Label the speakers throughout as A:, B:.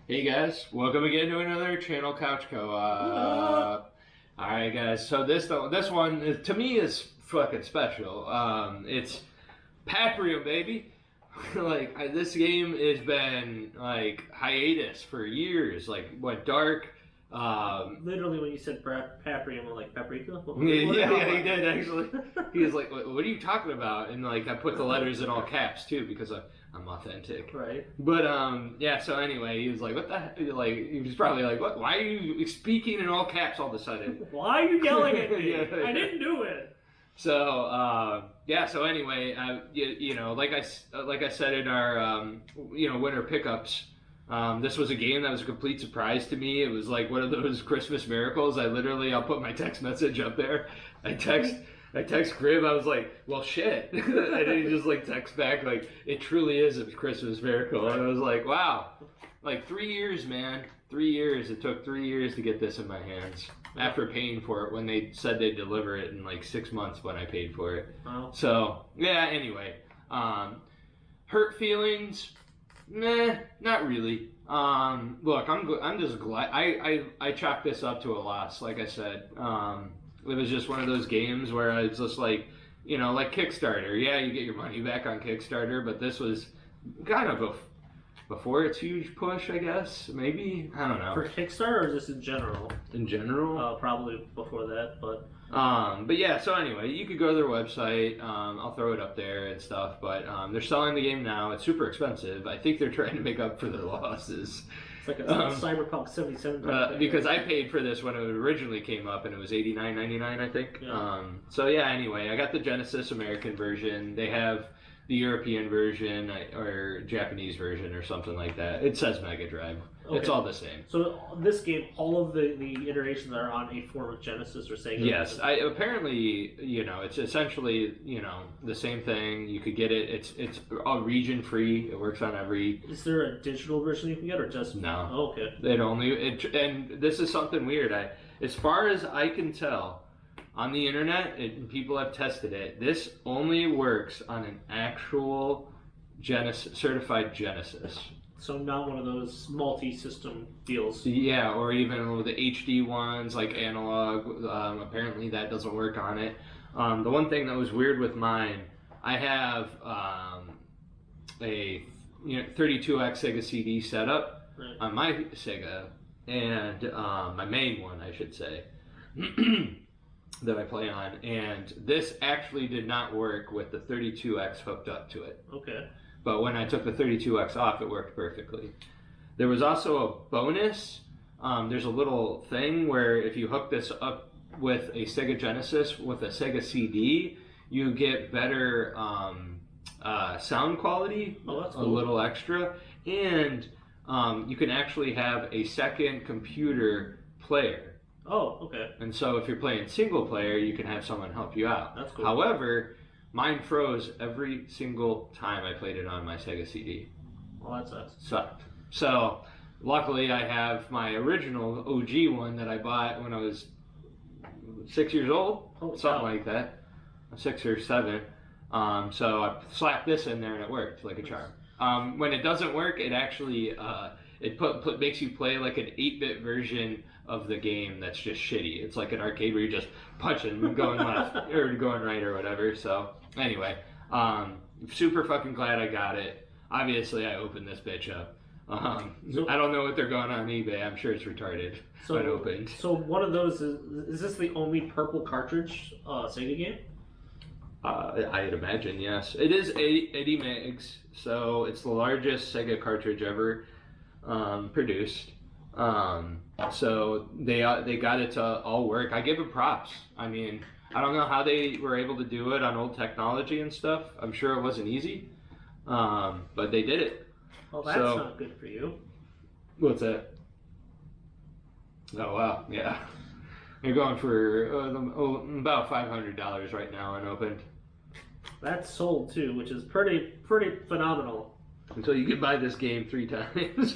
A: Hey guys, welcome again to another Channel Couch Co-op. Alright guys, so this one to me is fucking special. It's PAPRIUM, baby. This game has been like hiatus for years. Like went dark.
B: Literally, when you said paprika, I'm like, paprika?
A: Yeah, he did actually. He was like, "What are you talking about?" And like, I put the letters in all caps too because I'm authentic.
B: Right.
A: But yeah. So anyway, he was like, "What the?" Like, he was probably like, "What? Why are you speaking in all caps all of a sudden?"
B: Why are you yelling at me?
A: Yeah.
B: I didn't do it.
A: So yeah. So anyway, like I said in our winter pickups. This was a game that was a complete surprise to me. It was like one of those Christmas miracles. I'll put my text message up there. I text Crib. I was like, well, shit. And then he just like text back like, it truly is a Christmas miracle. And I was like, wow. Like 3 years, man. 3 years. It took 3 years to get this in my hands. After paying for it when they said they'd deliver it in like 6 months when I paid for it.
B: Oh.
A: So, yeah, anyway. Hurt feelings. Nah, not really. Look, I'm just glad I chalked this up to a loss. Like I said, it was just one of those games where I was just like, like Kickstarter. Yeah, you get your money back on Kickstarter, but this was kind of before its huge push, I guess. Maybe, I don't know.
B: For Kickstarter, or is this in general?
A: In general,
B: probably before that, but.
A: But yeah, so anyway, you could go to their website. I'll throw it up there and stuff. But they're selling the game now. It's super expensive. I think they're trying to make up for their losses.
B: It's like a Cyberpunk 77.
A: Because I paid for this when it originally came up, and it was $89.99, I think.
B: Yeah.
A: So yeah, anyway, I got the Genesis American version. They have the European version or Japanese version or something like that. It says Mega Drive. Okay. It's all the same.
B: So this game, all of the iterations are on a form of Genesis or Sega?
A: Yes. Apparently, it's essentially, the same thing. You could get it. It's all region free. It works on every...
B: Is there a digital version you can get or just...
A: No.
B: Oh, okay.
A: And this is something weird. As far as I can tell, on the internet, and people have tested it, this only works on an actual certified Genesis.
B: So not one of those multi-system deals.
A: Yeah, or even the HD ones, like analog. Apparently that doesn't work on it. The one thing that was weird with mine, I have a 32X Sega CD setup on my Sega, and my main one, I should say, that I play on. And this actually did not work with the 32X hooked up to it.
B: Okay.
A: But when I took the 32X off, it worked perfectly. There was also a bonus. There's a little thing where if you hook this up with a Sega Genesis with a Sega CD, you get better sound quality,
B: oh, that's cool.
A: A little extra, and you can actually have a second computer player.
B: Oh, okay.
A: And so if you're playing single player, you can have someone help you out.
B: That's cool.
A: However, mine froze every single time I played it on my Sega CD.
B: Well, that sucks.
A: Sucked. So, luckily I have my original OG one that I bought when I was 6 years old.
B: Holy
A: something
B: cow.
A: like that. 6 or 7. So I slapped this in there and it worked like a charm. When it doesn't work, it actually it makes you play like an 8-bit version of the game that's just shitty. It's like an arcade where you're just punching and going left or going right or whatever. So anyway, super fucking glad I got it. Obviously, I opened this bitch up. I don't know what they're going on eBay. I'm sure it's retarded.
B: So
A: when opened.
B: So one of those is this the only purple cartridge Sega game?
A: I'd imagine, yes. It is 80 megs, so it's the largest Sega cartridge ever produced. So they got it to all work. I give it props. I mean, I don't know how they were able to do it on old technology and stuff. I'm sure it wasn't easy, but they did it.
B: Well, that's not good for you.
A: What's that? Oh wow, yeah. You're going for about $500 right now unopened.
B: That's sold too, which is pretty phenomenal.
A: Until you can buy this game 3 times.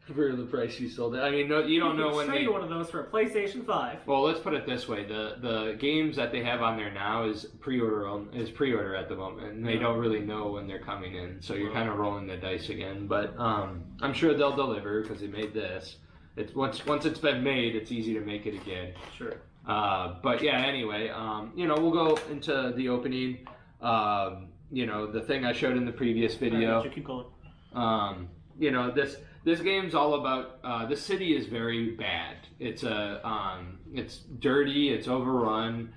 A: for the price you sold it. I mean, no, you don't know when
B: trade one of those for a PlayStation 5.
A: Well, let's put it this way: the games that they have on there now is pre-order at the moment, and they don't really know when they're coming in. So you're kind of rolling the dice again. But I'm sure they'll deliver because they made this. It's once it's been made, it's easy to make it again.
B: Sure.
A: But yeah, anyway, we'll go into the opening. The thing I showed in the previous video.
B: Right, keep going.
A: This game's all about. The city is very bad. It's it's dirty. It's overrun.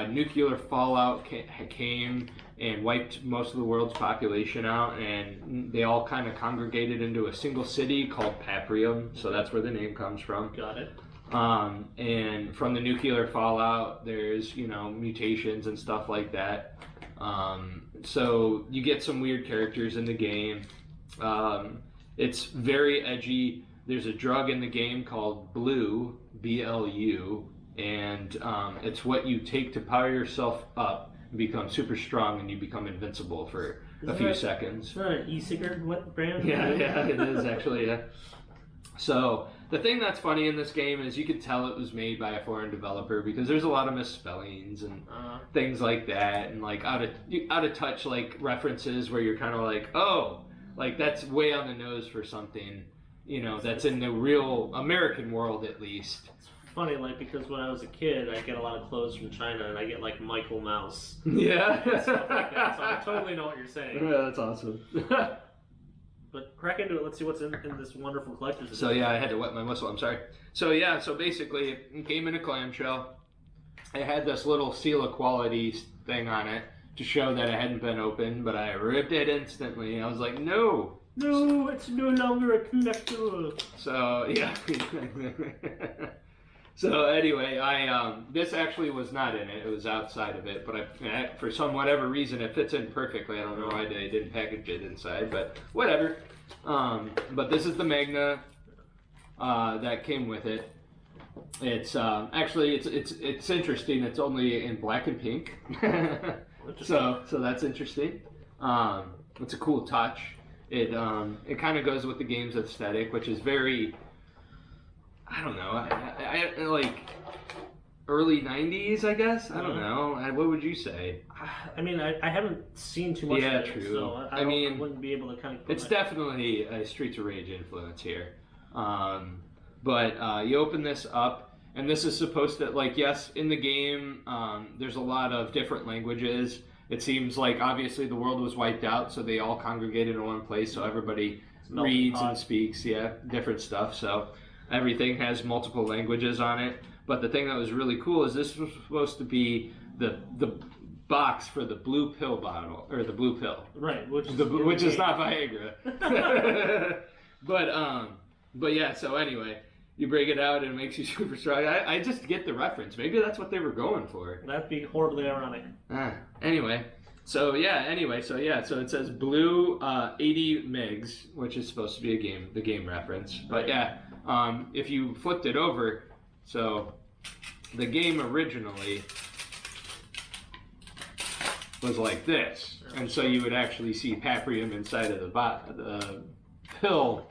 A: Nuclear fallout came and wiped most of the world's population out, and they all kind of congregated into a single city called PAPRIUM. So that's where the name comes from.
B: Got it.
A: And from the nuclear fallout, there's mutations and stuff like that. So you get some weird characters in the game. It's very edgy. There's a drug in the game called Blue, BLU, and it's what you take to power yourself up and become super strong, and you become invincible for a few seconds.
B: Is that an e-cigarette brand?
A: Yeah, it is actually, yeah. So the thing that's funny in this game is you could tell it was made by a foreign developer because there's a lot of misspellings and things like that, and like out of touch like references where you're kind of like, oh, like that's way on the nose for something, that's in the real American world at least.
B: It's funny, like, because when I was a kid, I get a lot of clothes from China, and I get like Michael Mouse.
A: Yeah.
B: Stuff like that, so I totally know what you're saying.
A: Yeah, that's awesome.
B: But crack into it. Let's see what's in this wonderful collector's edition.
A: So yeah, I had to wet my whistle. I'm sorry. So yeah, so basically, it came in a clamshell. It had this little seal of quality thing on it to show that it hadn't been opened, but I ripped it instantly. I was like, no,
B: it's no longer a collectible.
A: So yeah. So anyway, this actually was not in it. It was outside of it, but for whatever reason, it fits in perfectly. I don't know why they didn't package it inside, but whatever. But this is the Magna that came with it. It's actually it's interesting. It's only in black and pink, so that's interesting. It's a cool touch. It kind of goes with the game's aesthetic, which is very, I don't know, I like early 90s, I guess. I don't know. What would you say?
B: I mean, I haven't seen too much of it,
A: true.
B: so I wouldn't be able to kind of put
A: it's definitely a Streets of Rage influence here. But you open this up, and this is supposed to, like, yes, in the game, there's a lot of different languages. It seems like, obviously, the world was wiped out, so they all congregated in one place, so everybody reads and speaks, different stuff. So everything has multiple languages on it. But the thing that was really cool is this was supposed to be the box for the blue pill bottle, or the blue pill.
B: Right, which
A: is not Viagra. But yeah, so anyway, you break it out and it makes you super strong. I just get the reference. Maybe that's what they were going for.
B: That'd be horribly ironic.
A: So it says blue 80 megs, which is supposed to be the game reference. But yeah, if you flipped it over, so the game originally was like this, and so you would actually see PAPRIUM inside of the pill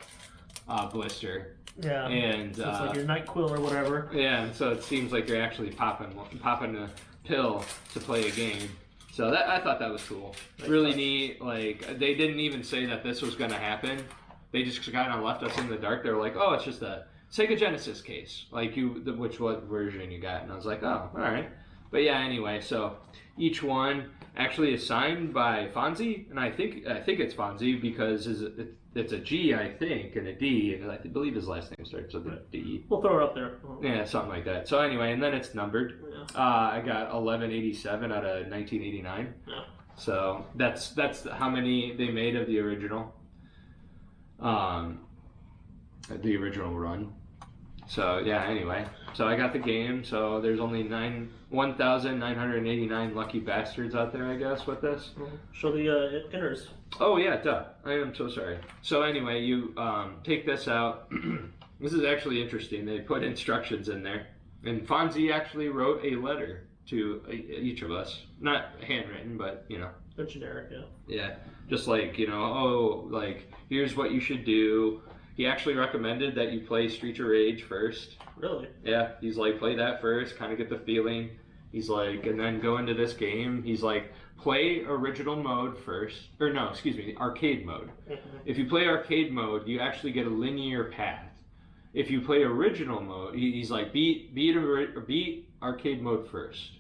A: blister.
B: Yeah,
A: and
B: so it's like your NyQuil or whatever.
A: Yeah, and so it seems like you're actually popping a pill to play a game. So I thought that was cool. Really neat. Like, they didn't even say that this was going to happen. They just kind of left us in the dark. They were like, oh, it's just a Sega Genesis case. Like, what version you got? And I was like, oh, all right. But yeah, anyway, so each one actually is signed by Fonzie, and I think it's Fonzie because it's a G, I think, and a D, and I believe his last name starts with a D.
B: We'll throw it up there.
A: Yeah, something like that. So anyway, and then it's numbered. Yeah. I got 1187 out of 1989. Yeah. So that's how many they made of the original. The original run. So yeah, anyway. So I got the game. So there's only 1,989 lucky bastards out there, I guess, with this.
B: Show the inners.
A: Oh yeah, duh. I am so sorry. So anyway, you take this out. This is actually interesting. They put instructions in there. And Fonzie actually wrote a letter to each of us. Not handwritten, but,
B: They're generic, yeah.
A: Yeah. Just like, oh, like, here's what you should do. he actually recommended that you play Streets of Rage first.
B: Really?
A: Yeah, he's like, play that first, kind of get the feeling. He's like, and then go into this game. He's like, play original mode first. Or no, excuse me, arcade mode. If you play arcade mode, you actually get a linear path. If you play original mode, he's like, beat arcade mode first.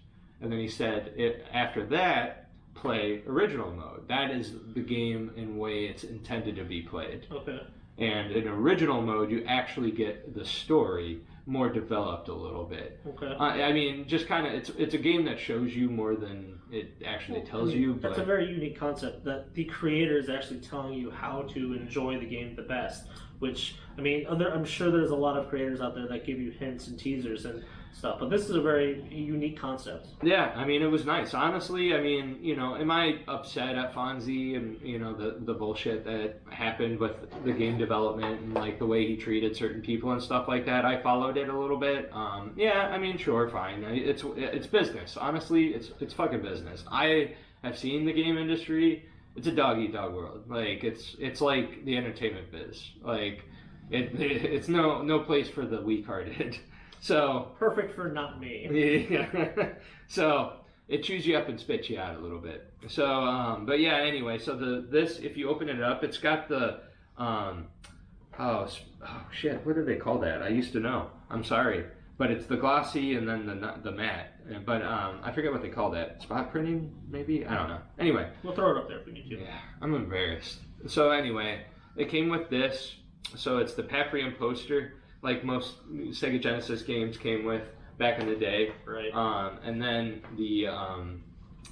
A: And then he said, after that, play original mode. That is the game in way it's intended to be played.
B: Okay.
A: And in original mode, you actually get the story more developed a little bit.
B: Okay.
A: I mean, just kind of, it's a game that shows you more than it actually tells you.
B: That's a very unique concept, that the creator is actually telling you how to enjoy the game the best. Which, I mean, I'm sure there's a lot of creators out there that give you hints and teasers and stuff, but this is a very unique concept.
A: Yeah, I mean, it was nice. Honestly, I mean, you know, am I upset at Fonzie and, you know, the bullshit that happened with the game development and, like, the way he treated certain people and stuff like that? I followed it a little bit. Yeah, I mean, sure, fine. It's business. Honestly, it's fucking business. I have seen the game industry. It's a dog-eat-dog world. Like, it's like the entertainment biz. Like, it's no place for the weak-hearted. So
B: perfect for not me.
A: Yeah. So it chews you up and spits you out a little bit. So, but yeah. Anyway, so this, if you open it up, it's got the oh shit, what do they call that? I used to know. I'm sorry, but it's the glossy and then the matte. But I forget what they call that. Spot printing, maybe? I don't know. Anyway,
B: we'll throw it up there if we need to.
A: Yeah, I'm embarrassed. So anyway, it came with this. So it's the PAPRIUM poster, like most Sega Genesis games came with back in the day.
B: Right.
A: And then the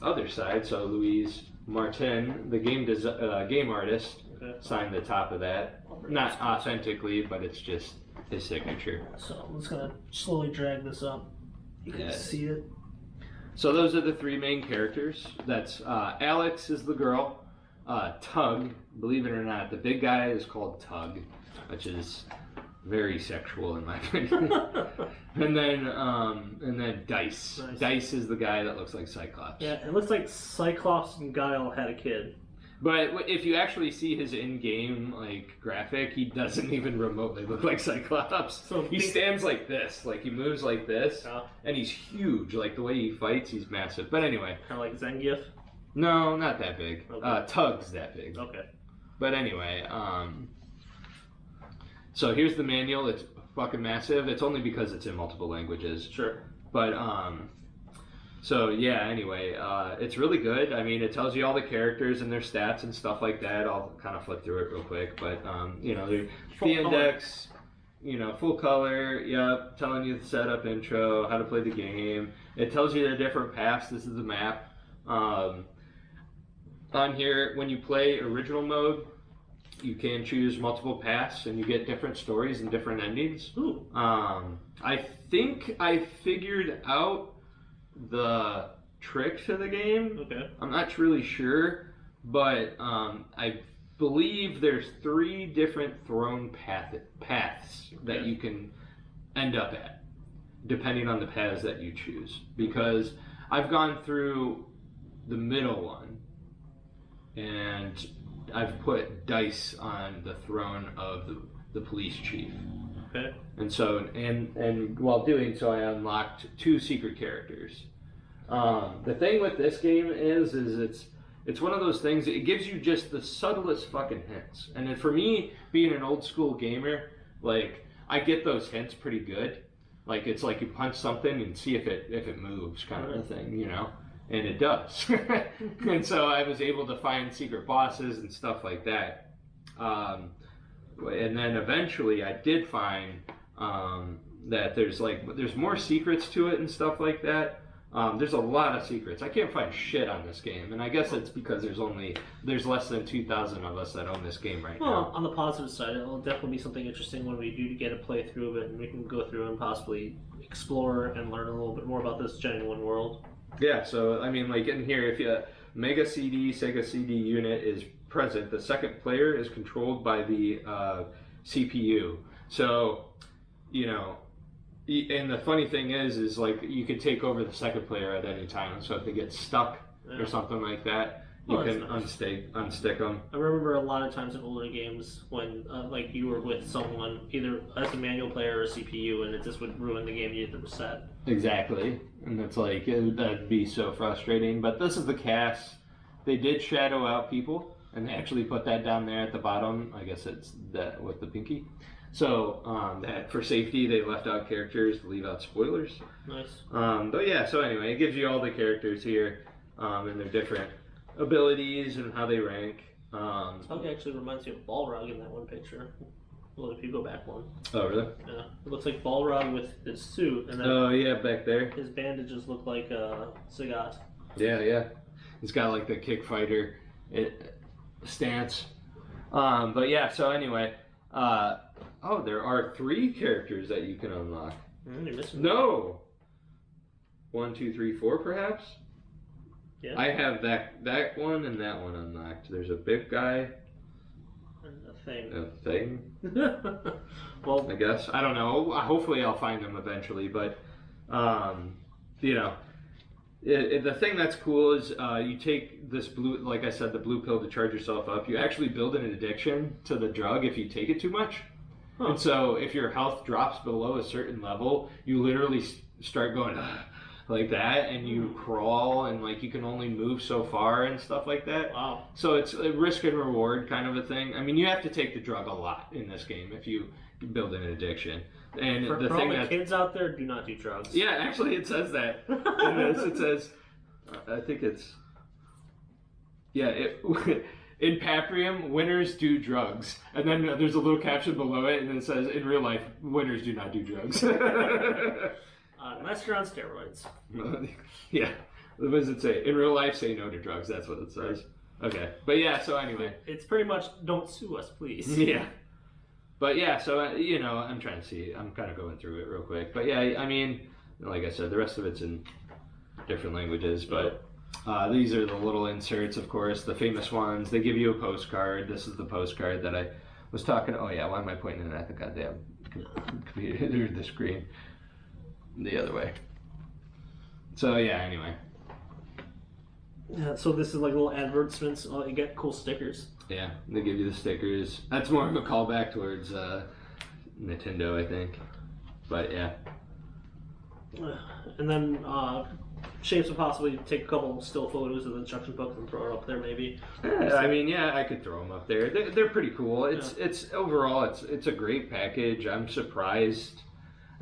A: other side, so Louise Martin, the game artist, signed the top of that. Not authentically, but it's just his signature.
B: So I'm just gonna slowly drag this up. You can see it.
A: So those are the three main characters. That's Alex is the girl. Tug, believe it or not, the big guy is called Tug, which is very sexual in my opinion. and then Dice.
B: Nice.
A: Dice is the guy that looks like Cyclops.
B: Yeah, it looks like Cyclops and Guile had a kid.
A: But if you actually see his in-game like graphic, he doesn't even remotely look like Cyclops. So he stands like this, like he moves like this, and he's huge. Like the way he fights, he's massive. But anyway,
B: kind of like Zangief.
A: No, not that big.
B: Okay.
A: Tug's that big.
B: Okay.
A: But anyway, so here's the manual. It's fucking massive. It's only because it's in multiple languages.
B: Sure.
A: But so yeah. Anyway, it's really good. I mean, it tells you all the characters and their stats and stuff like that. I'll kind of flip through it real quick. But you know, the index. You know, full color. Yep. Telling you the setup, intro, how to play the game. It tells you the different paths. This is the map. On here, when you play original mode, you can choose multiple paths and you get different stories and different endings.
B: Ooh.
A: I think I figured out the trick to the game.
B: Okay.
A: I'm not really sure, but I believe there's 3 different throne paths that you can end up at, depending on the paths that you choose. Because I've gone through the middle one, and I've put Dice on the throne of the police chief.
B: Okay.
A: And so, and while doing so, I unlocked 2 secret characters. The thing with this game is it's one of those things, it gives you just the subtlest fucking hints. And then for me, being an old school gamer, like, I get those hints pretty good. Like, it's like you punch something and see if it moves, kind of a thing, you know? And it does. And so I was able to find secret bosses and stuff like that. And then eventually I did find that there's more secrets to it and stuff like that. There's a lot of secrets. I can't find shit on this game, and I guess it's because there's less than 2,000 of us that own this game right now.
B: On the positive side, it'll definitely be something interesting when we do get a playthrough of it, and we can go through and possibly explore and learn a little bit more about this genuine world.
A: Yeah, so I mean, like in here, if you Mega Sega CD unit is present, the second player is controlled by the CPU. So, you know, and the funny thing is like you could take over the second player at any time. So if they get stuck or something like that, You
B: Oh, that's
A: can
B: nice.
A: unstick them.
B: I remember a lot of times in older games when like you were with someone either as a manual player or a CPU, and it just would ruin the game. You had to reset.
A: Exactly, and it's like that'd be so frustrating. But this is the cast. They did shadow out people, and they actually put that down there at the bottom. I guess it's that with the pinky. So that for safety, they left out characters to leave out spoilers.
B: Nice.
A: But yeah, so anyway, it gives you all the characters here and their different abilities and how they rank.
B: It actually reminds me of Balrog in that one picture. Well, if you go back one.
A: Oh, really?
B: Yeah. It looks like Balrog with his suit, and then
A: Oh, yeah, back there.
B: his bandages look like Sagat.
A: Yeah. He's got like the kick fighter stance. But yeah, so anyway. There are 3 characters that you can unlock.
B: You're missing
A: No! 1, 2, 3, 4, perhaps?
B: Yeah.
A: I have that one and that one unlocked. There's a big guy.
B: A thing.
A: A thing?
B: Well,
A: I guess. I don't know. Hopefully I'll find them eventually. But, the thing that's cool is you take this blue, like I said, the blue pill to charge yourself up. You actually build an addiction to the drug if you take it too much. Huh. And so if your health drops below a certain level, you literally start going like that, and you crawl, and like you can only move so far and stuff like that.
B: Wow.
A: So it's a risk and reward kind of a thing. I mean, you have to take the drug a lot in this game if you build an addiction. And
B: for all the kids out there, do not do drugs.
A: Yeah, actually, it says that. It says, I think it's, in PAPRIUM, winners do drugs. And then there's a little caption below it, and it says, in real life, winners do not do drugs.
B: Unless you're on steroids.
A: Yeah. What does it say? In real life, say no to drugs. That's what it says. Okay. But yeah, so anyway.
B: It's pretty much, don't sue us, please.
A: Yeah. But yeah, so, I'm trying to see. I'm kind of going through it real quick. But yeah, I mean, like I said, the rest of it's in different languages. But these are the little inserts, of course, the famous ones. They give you a postcard. This is the postcard that I was talking. Oh, yeah, why am I pointing at the goddamn computer, the screen? The other way. So, yeah, anyway.
B: Yeah, so this is like little advertisements. You get cool stickers.
A: Yeah, they give you the stickers. That's more of a callback towards Nintendo, I think. But yeah.
B: And then Shapes would possibly take a couple still photos of the instruction book and throw it up there, maybe.
A: Yeah, I mean, yeah, I could throw them up there. They're pretty cool. It's overall, it's a great package. I'm surprised.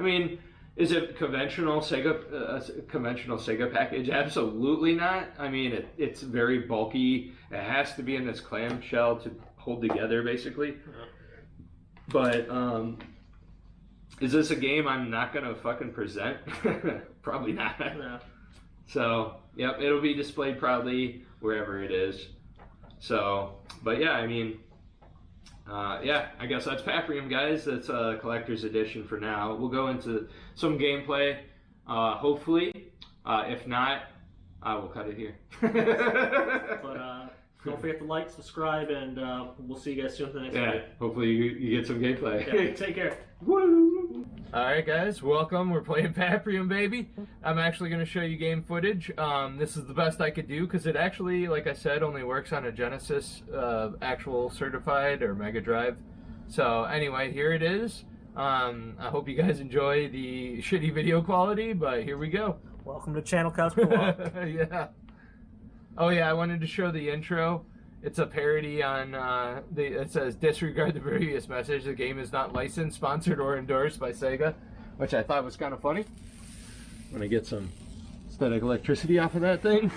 A: I mean, is it conventional Sega package? Absolutely not. I mean, it's very bulky. It has to be in this clamshell to hold together, basically. Yeah. But is this a game I'm not gonna fucking present? Probably not.
B: Yeah.
A: So, yep, it'll be displayed proudly wherever it is. So, but yeah, I mean, I guess that's PAPRIUM, guys. That's a collector's edition for now. We'll go into some gameplay, hopefully. If not, we'll cut it here.
B: But don't forget to like, subscribe, and we'll see you guys soon for the next video.
A: Hopefully you get some gameplay.
B: Yeah, take care.
A: Woo! Alright guys, welcome. We're playing PAPRIUM, baby. I'm actually going to show you game footage. This is the best I could do because it actually, like I said, only works on a Genesis actual certified or Mega Drive. So anyway, here it is. I hope you guys enjoy the shitty video quality, but here we go.
B: Welcome to Channel Couch Co-op.
A: Yeah. Oh yeah, I wanted to show the intro. It's a parody on, it says, disregard the previous message. The game is not licensed, sponsored, or endorsed by Sega, which I thought was kind of funny. I'm going to get some static electricity off of that thing.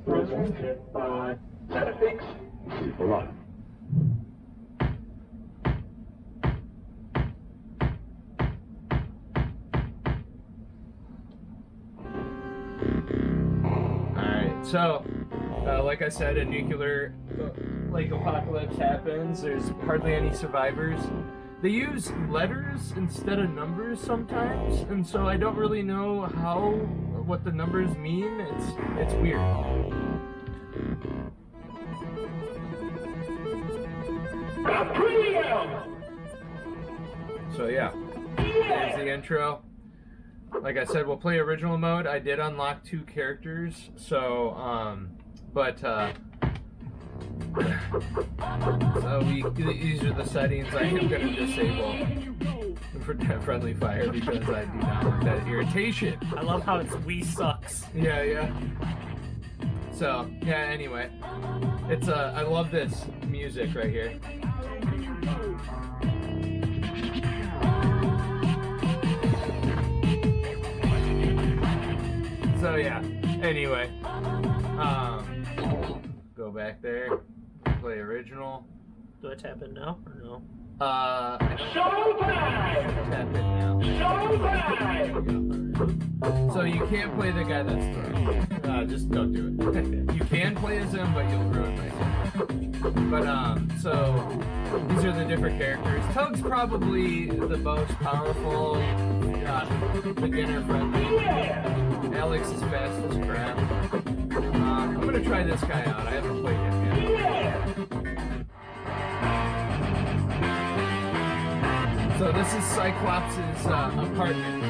A: Presented by Genesis. Hold on. So, like I said, a nuclear apocalypse happens. There's hardly any survivors. They use letters instead of numbers sometimes, and so I don't really know what the numbers mean. It's weird. So yeah, there's the intro. like I said, we'll play original mode. I did unlock 2 characters, so so these are the settings I am going to disable for friendly fire because I do not want that irritation.
B: I love how it's Wii sucks.
A: Yeah. So yeah. Anyway, it's I love this music right here. So yeah. Anyway, go back there. Play original.
B: Do I tap in now or no?
A: Showtime! Tap it now. Showtime! So you can't play the guy that's throwing. Just don't do it. You can play as him, but you'll ruin myself. But so these are the different characters. Tug's probably the most powerful, beginner friendly. Alex is fast as crap. I'm gonna try this guy out. I haven't played him yet. So this is Cyclops' apartment.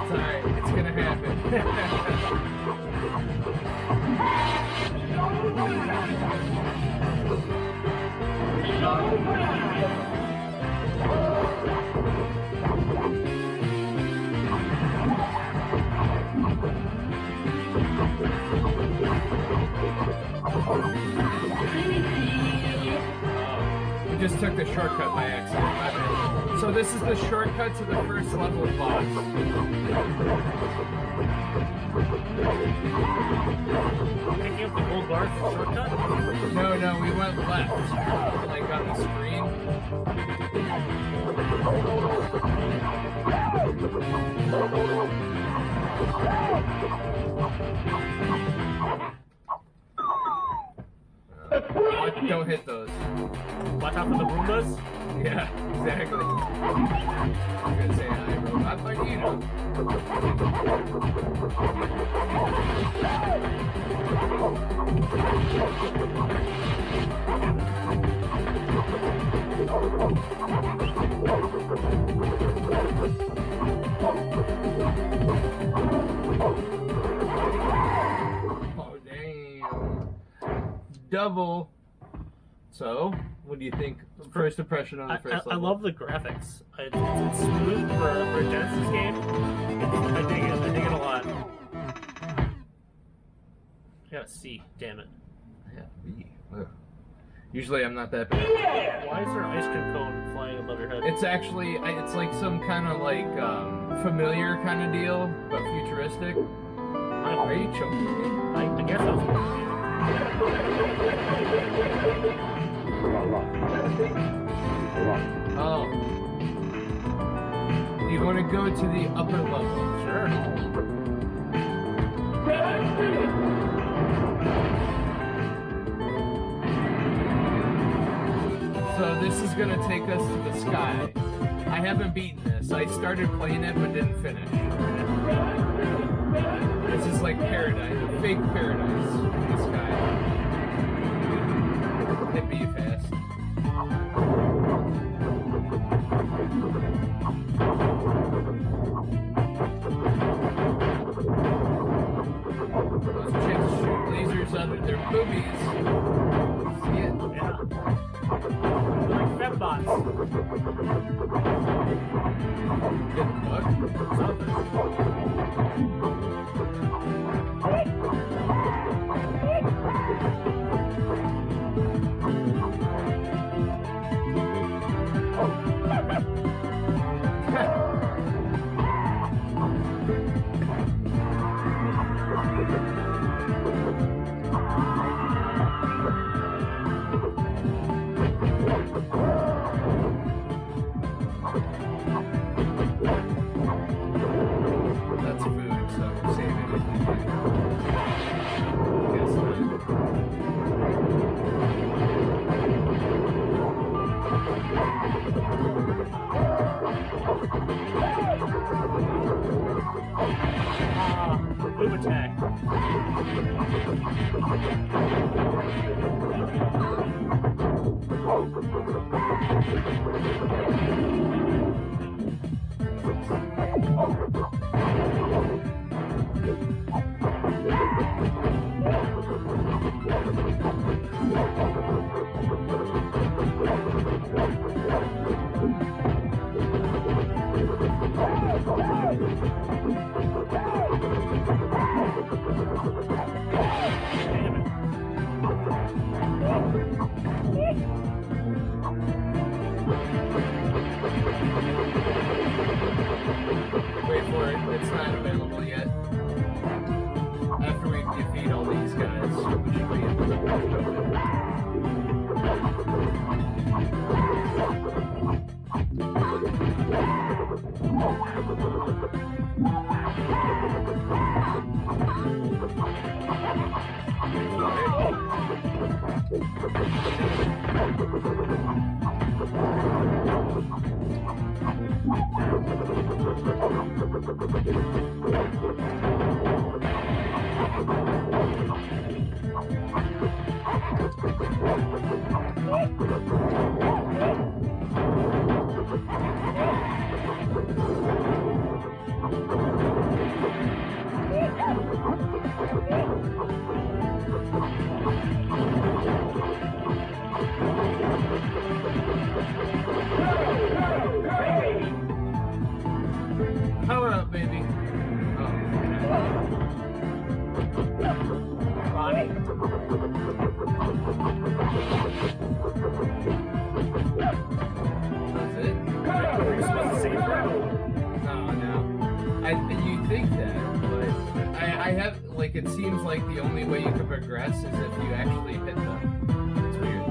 A: It's alright, it's gonna happen. We just took the shortcut by accident. So this is the shortcut to the first level boss.
B: Picking up the gold bars for shortcut?
A: No, we went left. Like on the screen. Don't hit those.
B: Watch out for the Roombas?
A: Yeah, exactly. I'm gonna say I robot, but you know. Oh damn. Double. So, what do you think? First impression on the first level?
B: I love the graphics. It's smooth for a Genesis game. I dig it a lot. I got a C, damn it.
A: Yeah, B. Ugh. Usually I'm not that bad.
B: Why is there an ice cream cone flying above your head?
A: It's actually, it's like some kind of like familiar kind of deal, but futuristic. Are you choking me?
B: I guess I was.
A: Oh. You want to go to the upper level?
B: Sure.
A: So this is going to take us to the sky. I haven't beaten this. I started playing it but didn't finish. This is like paradise, a fake paradise in the sky. Hit me fast. Those chicks shoot lasers out of their boobies. See it?
B: Yeah. They're like fembots.
A: Good luck.
B: Something.
C: Wait for it. It's not available yet. After we defeat all these guys, we should be able to open it. Power up, baby. Bonnie. That's it?
B: Are you supposed to save her?
C: No. You think that, but I have, like, it seems like the only way you can progress is if you actually hit them. It's weird.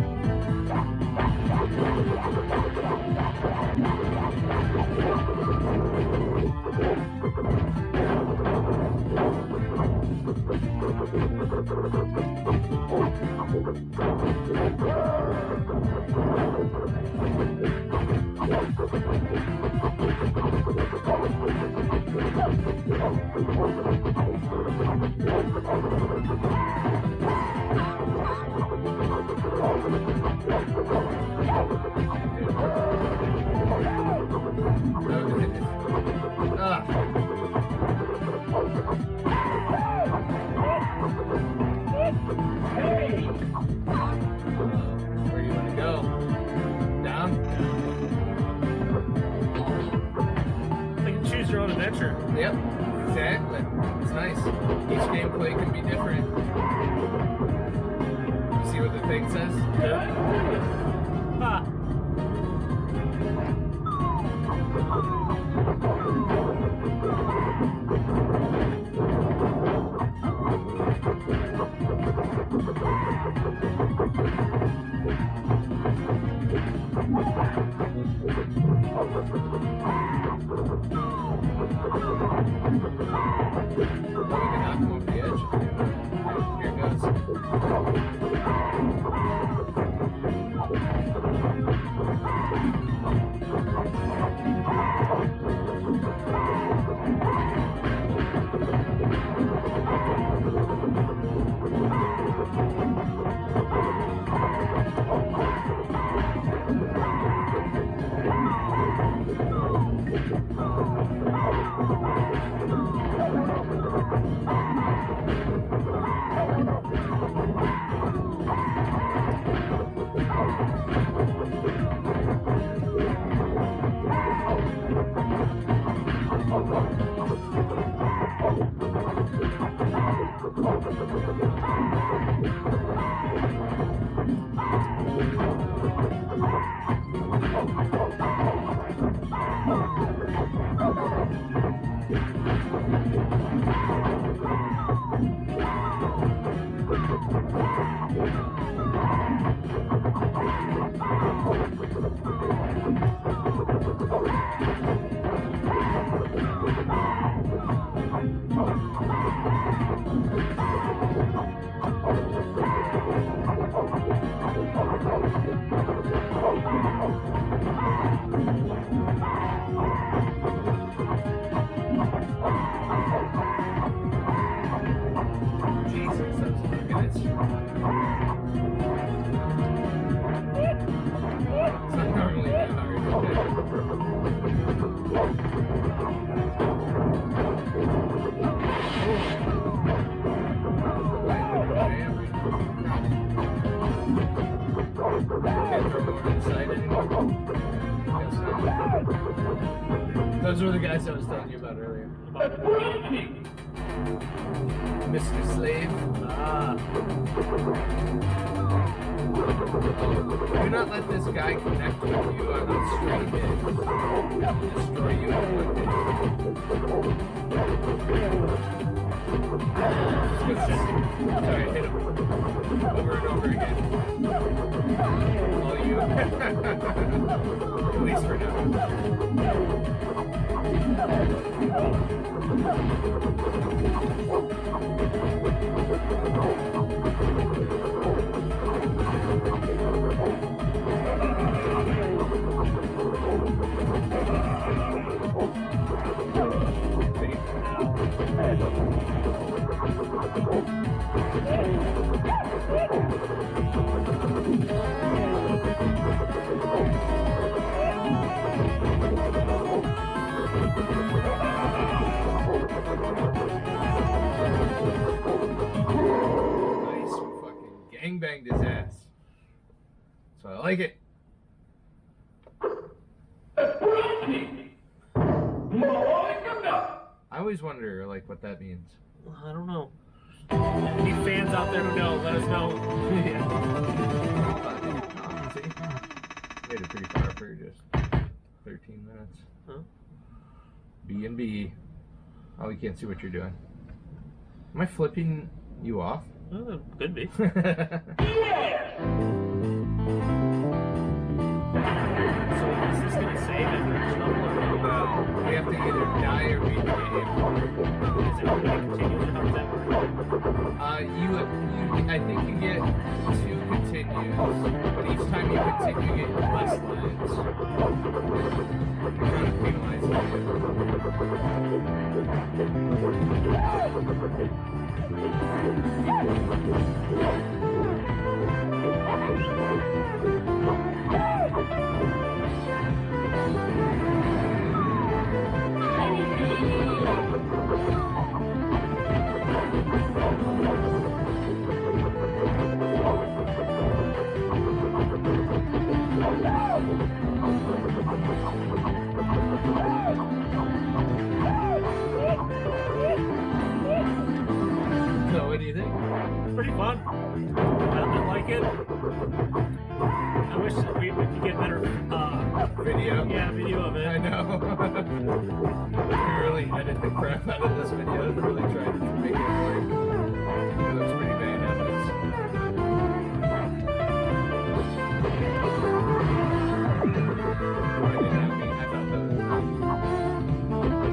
C: Where do you want to go? Down?
B: You can choose your own adventure.
C: Yep, exactly. It's nice. Each gameplay can be different. You see what the thing says?
B: Yeah. Ah.
C: We can knock him over the edge. Here it goes. Jesus, that's Those were the guys I was telling you about earlier. Mr. Slave. Do not let this guy connect with you on a straight hit. He'll destroy you in one hit. Sorry, hit him. Over and over again. All you. At least for now. Gangbanged his ass. So I like it. I always wonder, like, what that means.
B: I don't know. Any fans out there who know, let us know.
C: Yeah. See? Made it pretty far for just 13 minutes.
B: Huh?
C: B&B. Oh, we can't see what you're doing. Am I flipping you off?
B: Could be.
C: Yeah!
B: So is this going to save if there's trouble or no?
C: We have to either die or beat the game.
B: Is it going to continue? How does that work?
C: I think you get 2 continues, but each time you continue, you get less lives. You're trying to penalize So what do you think?
B: Pretty fun. I like it. I wish we could get better
C: Video?
B: yeah, video of it.
C: I know. We really edited the crap out of this video and really tried to make it work. It looks pretty badass.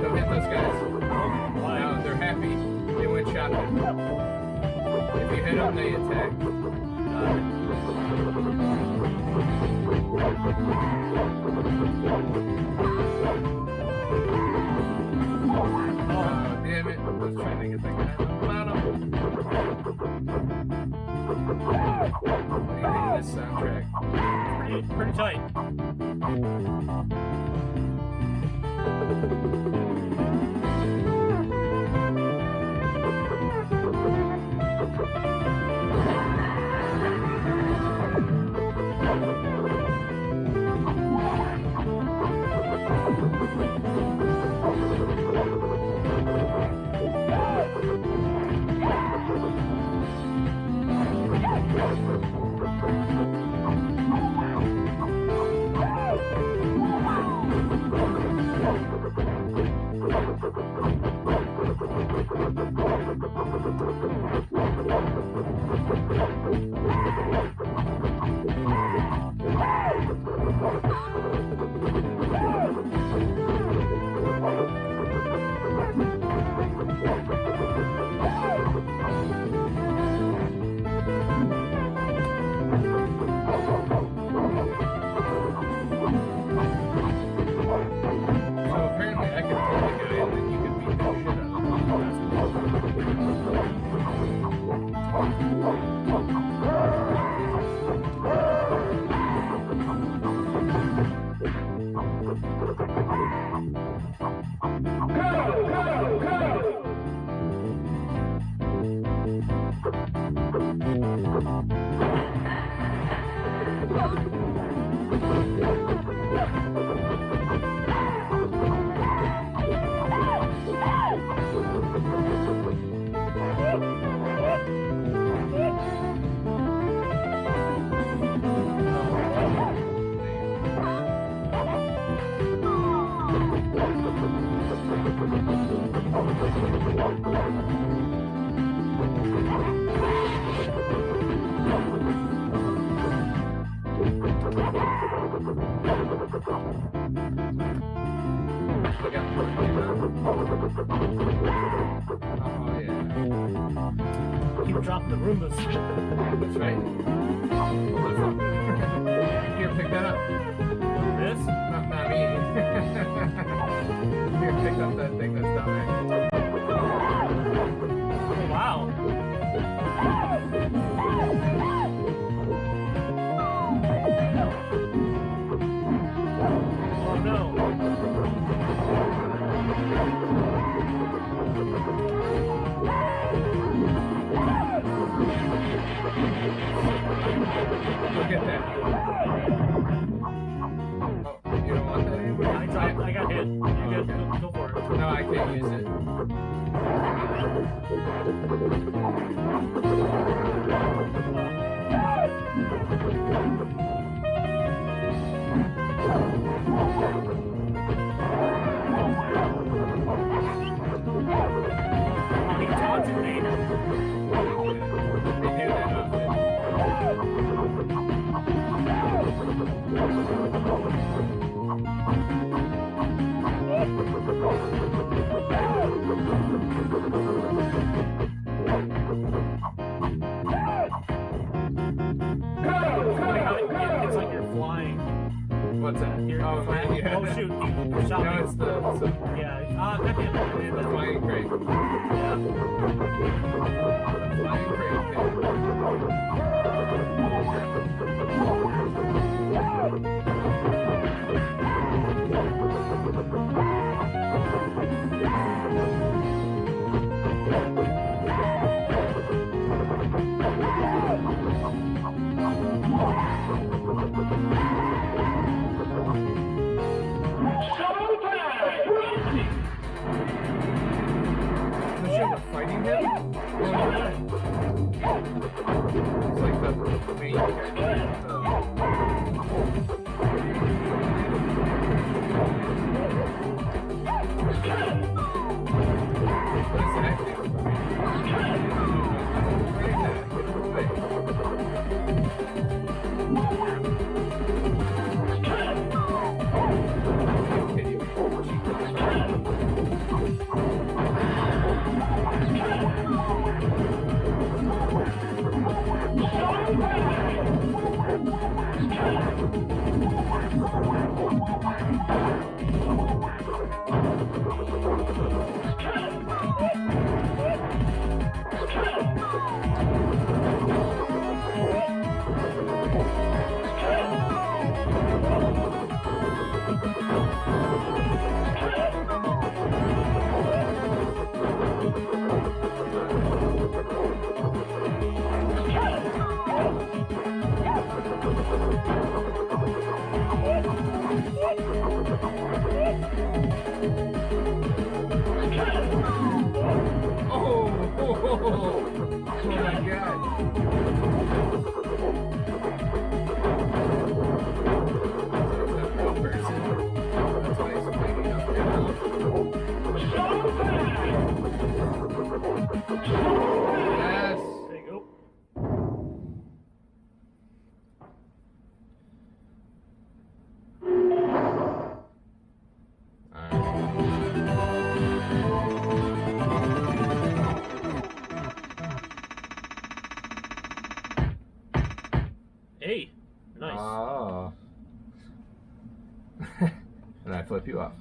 C: Don't hit those guys.
B: Why?
C: No, they're happy. They went shopping. If you hit them, they attack. Damn it. I was trying to get that guy on the bottom. What do you think of this soundtrack?
B: Pretty tight.
C: Look out. Oh, yeah.
B: Keep dropping the Roombas.
C: That's right. Here, pick that up.
B: This?
C: Not me. Here, pick up that thing that's down there.
B: Oh, wow. Oh, no.
C: Look at that. Oh, you don't want that anymore?
B: I got hit. You good? Go for it.
C: No, I can't use it.
B: Oh, he taunted me.
C: They do that often.
B: It's like you're flying.
C: What's that?
B: You're
C: Oh,
B: flying.
C: yeah.
B: Oh, shoot. You shot
C: No,
B: me.
C: it's the
B: Yeah. Ah, goddamn.
C: the flying crate.
B: Yeah.
C: The flying crate Does she have a fighting hit? It's like the main What is that do? Oh my god. That's why he's fighting up now. Yes.
B: There you go. Hey, nice.
C: Oh. And I flip you off.